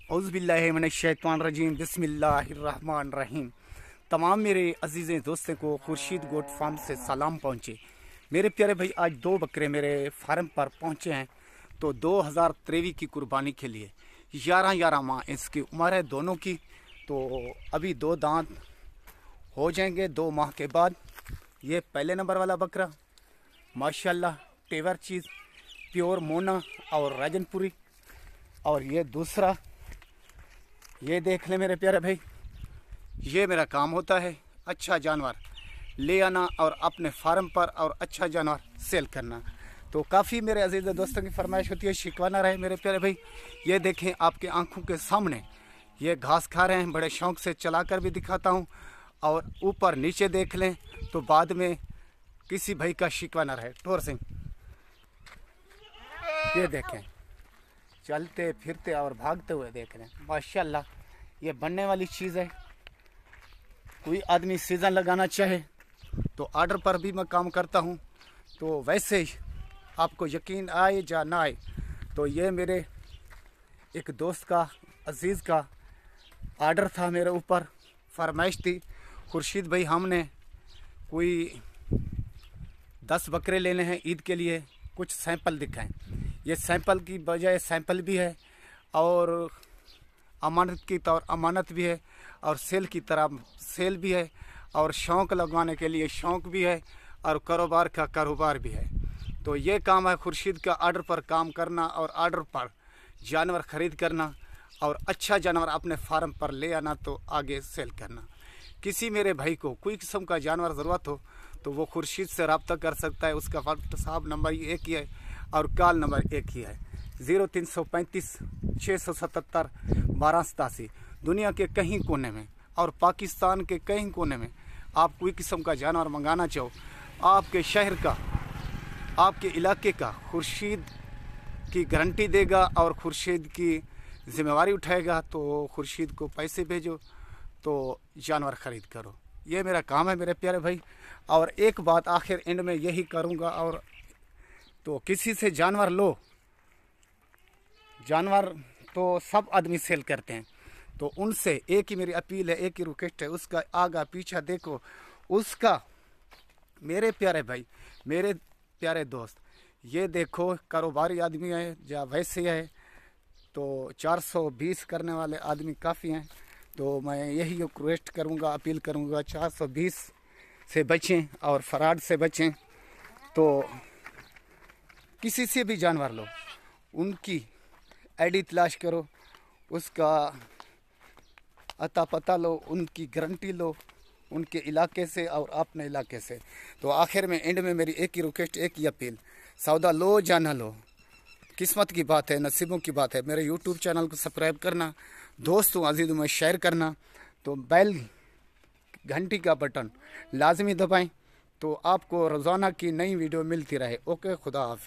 औज़ुबिल्लाहिमिनश्शैतानिर्रजीम बिस्मिल्लाहिर्रहमानिर्रहीम। तमाम मेरे अजीज़ दोस्तों को खुर्शीद गोट फार्म से सलाम पहुँचे। मेरे प्यारे भाई, आज दो बकरे मेरे फार्म पर पहुँचे हैं। तो 2023 की कुर्बानी के लिए 11 माह इसकी उम्र है दोनों की। तो अभी दो दांत हो जाएंगे 2 माह के बाद। ये पहले नंबर वाला बकरा माशाल्लाह टेवर चीज़ प्योर मोना और राजनपुरी। और ये दूसरा, ये देख ले मेरे प्यारे भाई, ये मेरा काम होता है अच्छा जानवर ले आना और अपने फार्म पर और अच्छा जानवर सेल करना। तो काफ़ी मेरे अजीज़ दोस्तों की फरमाइश होती है शिकवा ना रहे मेरे प्यारे भाई। ये देखें आपके आंखों के सामने ये घास खा रहे हैं, बड़े शौक से चला कर भी दिखाता हूँ। और ऊपर नीचे देख लें तो बाद में किसी भाई का शिकवा ना रहे। टोर सिंह ये देखें चलते फिरते और भागते हुए देख रहे हैं माशाल्लाह। ये बनने वाली चीज़ है। कोई आदमी सीज़न लगाना चाहे तो ऑर्डर पर भी मैं काम करता हूँ। तो वैसे ही आपको यकीन आए या ना आए, तो ये मेरे एक दोस्त का अजीज़ का ऑर्डर था मेरे ऊपर, फरमाइश थी खुर्शीद भाई हमने कोई 10 बकरे लेने हैं ईद के लिए, कुछ सैंपल दिखाएं। ये सैंपल की बजाय सैंपल भी है और अमानत की तौर अमानत भी है और सेल की तरह सेल भी है और शौक़ लगवाने के लिए शौक़ भी है और कारोबार का कारोबार भी है। तो ये काम है खुर्शीद का, ऑर्डर पर काम करना और ऑर्डर पर जानवर ख़रीद करना और अच्छा जानवर अपने फार्म पर ले आना तो आगे सेल करना। किसी मेरे भाई को कोई किस्म का जानवर ज़रूरत हो तो वो खुर्शीद से रब्ता कर सकता है। उसका व्हाट्सएप नंबर एक ही है और कॉल नंबर एक ही है 0335 677 1287। दुनिया के कहीं कोने में और पाकिस्तान के कहीं कोने में आप कोई किस्म का जानवर मंगाना चाहो, आपके शहर का आपके इलाके का खुर्शीद की गारंटी देगा और खुर्शीद की जिम्मेवारी उठाएगा। तो खुर्शीद को पैसे भेजो तो जानवर ख़रीद करो। ये मेरा काम है मेरे प्यारे भाई। और एक बात आखिर एंड में यही करूँगा, और तो किसी से जानवर लो, जानवर तो सब आदमी सेल करते हैं, तो उनसे एक ही मेरी अपील है, एक ही रिक्वेस्ट है, उसका आगा पीछा देखो उसका। मेरे प्यारे भाई, मेरे प्यारे दोस्त, ये देखो कारोबारी आदमी है या वैसे है तो 420 करने वाले आदमी काफ़ी हैं। तो मैं यही रिक्वेस्ट करूँगा, अपील करूँगा 420 से बचें और फ्रॉड से बचें। तो किसी से भी जानवर लो, उनकी आईडी तलाश करो, उसका अता पता लो, उनकी गारंटी लो उनके इलाके से और अपने इलाके से। तो आखिर में एंड में मेरी एक ही रिक्वेस्ट, एक ही अपील, सौदा लो या ना लो, किस्मत की बात है, नसीबों की बात है। मेरे यूट्यूब चैनल को सब्सक्राइब करना, दोस्तों अजीज़ों में शेयर करना, तो बेल घंटी का बटन लाजमी दबाएं तो आपको रोज़ाना की नई वीडियो मिलती रहे। ओके, खुदा हाफ़िज़।